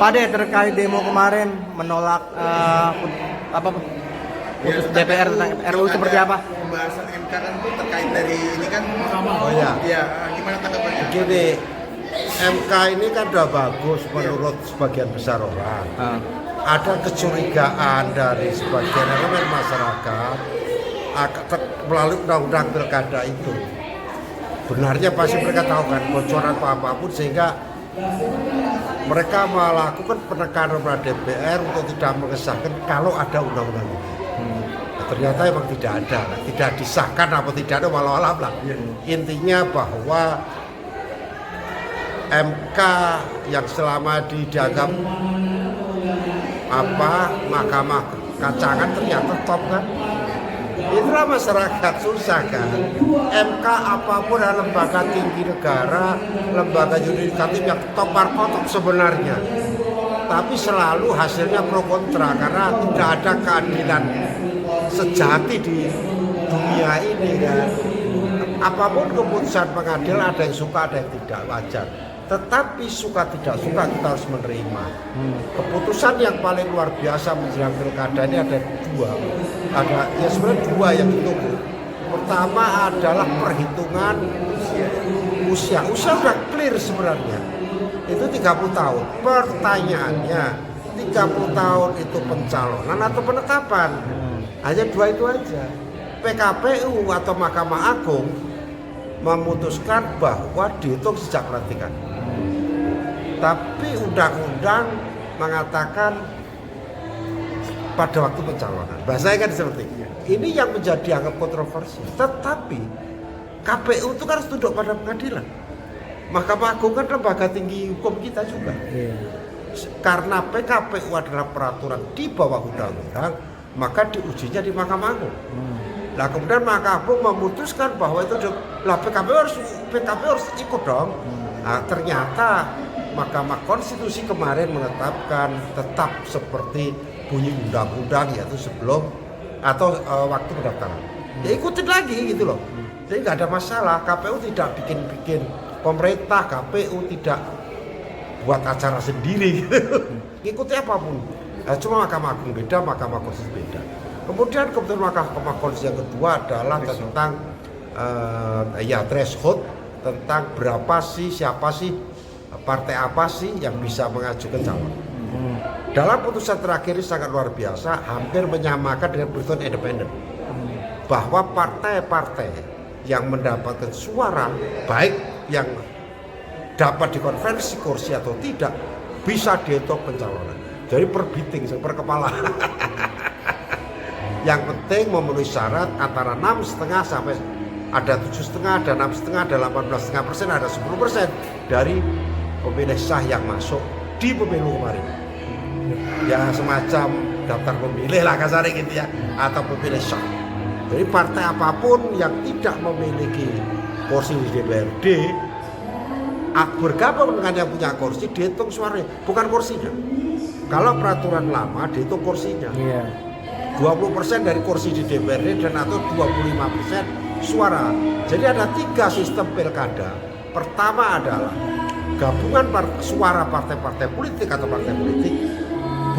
Pak De, terkait demo kemarin menolak putus DPR tentang RUU seperti apa? Pembahasan MK kan itu terkait dari ini kan. Oh ya. Ya, gimana tanggapannya? Gini, MK ini kan udah bagus menurut sebagian besar orang. Ada kecurigaan dari sebagian elemen masyarakat melalui undang-undang pilkada itu. Benarnya pasti mereka tahu kan bocoran apapun sehingga mereka melakukan penekanan pada DPR untuk tidak mengesahkan kalau ada undang-undang itu. Nah, ternyata emang tidak ada, tidak disahkan apa tidak ada walau alam lah. Intinya bahwa MK yang selama dianggap mahkamah kacangan ternyata top kan. Itulah masyarakat susah kan. MK apapun adalah lembaga tinggi negara, lembaga yudikatif yang top markotop sebenarnya. Tapi selalu hasilnya pro kontra karena tidak ada keadilan sejati di dunia ini kan. Apapun keputusan pengadilan ada yang suka ada yang tidak, wajar. Tetapi suka tidak suka kita harus menerima. Keputusan yang paling luar biasa menjelang pilkada ini ada dua. Sebenarnya dua yang ditunggu. Pertama adalah perhitungan usia. Usia sudah clear sebenarnya. Itu 30 tahun. Pertanyaannya 30 tahun itu pencalonan atau penetapan? Hanya dua itu aja. PKPU atau Mahkamah Agung memutuskan bahwa dihitung sejak pelantikan. Tapi undang-undang mengatakan pada waktu pencalonan. Bahasanya kan seperti ini. Ini yang menjadi anggap kontroversi. Tetapi KPU itu kan harus tunduk pada pengadilan. Mahkamah Agung kan lembaga tinggi hukum kita juga. Karena PKPU adalah peraturan di bawah undang-undang, maka diujinya di Mahkamah Agung. Nah kemudian Mahkamah Agung memutuskan bahwa itu PKPU harus ikut dong. Nah, ternyata Mahkamah Konstitusi kemarin menetapkan tetap seperti bunyi undang-undang yaitu sebelum atau waktu pendaftaran. Ya ikutin lagi gitu loh. Jadi nggak ada masalah. KPU tidak bikin pemerintah, KPU tidak buat acara sendiri. Ikuti apapun. Cuma Mahkamah Agung beda, Mahkamah Konstitusi beda. Kemudian keputusan Mahkamah Konstitusi yang kedua adalah tentang threshold, tentang berapa sih, siapa sih, partai apa sih yang bisa mengajukan calon. Dalam putusan terakhir ini sangat luar biasa, hampir menyamakan dengan putusan independen. Bahwa partai-partai yang mendapatkan suara, baik yang dapat dikonversi kursi atau tidak, bisa dihitung pencalonan. Jadi per bidding, per kepala. Yang penting memenuhi syarat antara 6,5 sampai ada 7,5, ada 6,5, ada 18,5%, ada 10% dari pemilih sah yang masuk di pemilu kemarin. Ya semacam daftar pemilih lah kasarnya gitu ya, atau pemilih sah. Jadi partai apapun yang tidak memiliki kursi di DPRD bergabung dengan yang punya kursi dihitung suaranya, bukan kursinya. Kalau peraturan lama dihitung kursinya. 20% dari kursi di DPRD dan atau 25% suara. Jadi ada 3 sistem pilkada. Pertama adalah gabungan suara partai-partai politik atau partai politik,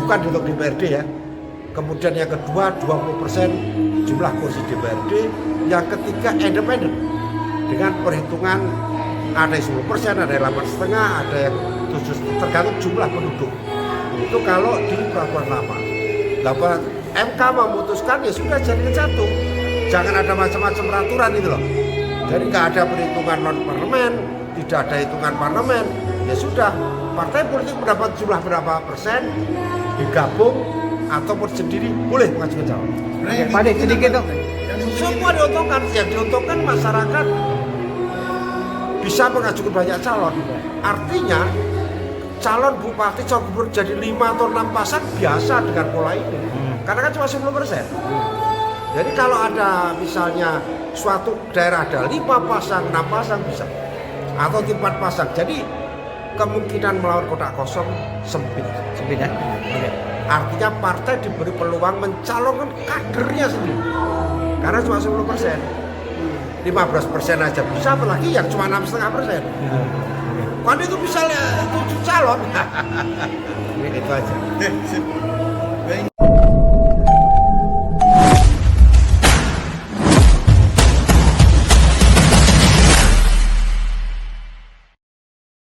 bukan di DPRD ya. Kemudian yang kedua 20% jumlah kursi DPRD. Yang ketiga independen dengan perhitungan ada yang 10%, ada yang 8,5%, ada yang 7%, tergantung jumlah penduduk. Itu kalau di peraturan lama. MK memutuskan ya sudah jadikan satu. Jangan ada macam-macam peraturan itu loh. Jadi nggak ada perhitungan non parlemen, tidak ada hitungan parlemen. Ya sudah, partai politik mendapat jumlah berapa persen digabung ataupun sendiri boleh mengajukan calon. Pak De, sedikit dong. Semua diuntungkan, yang diuntungkan masyarakat bisa mengajukan banyak calon. Artinya calon bupati, calon gubernur jadi 5 atau 6 pasang biasa dengan pola ini. Karena kan cuma 10%. Jadi kalau ada misalnya suatu daerah ada 5 pasang, 6 pasang bisa. Atau 4 pasang. Jadi kemungkinan melawan kotak kosong sempit ya. Artinya partai diberi peluang mencalonkan kadernya sendiri. Karena cuma 10%. 15% aja bisa, apalagi yang cuma 6,5%. Kan itu bisa 7 calon. Itu aja. Sip.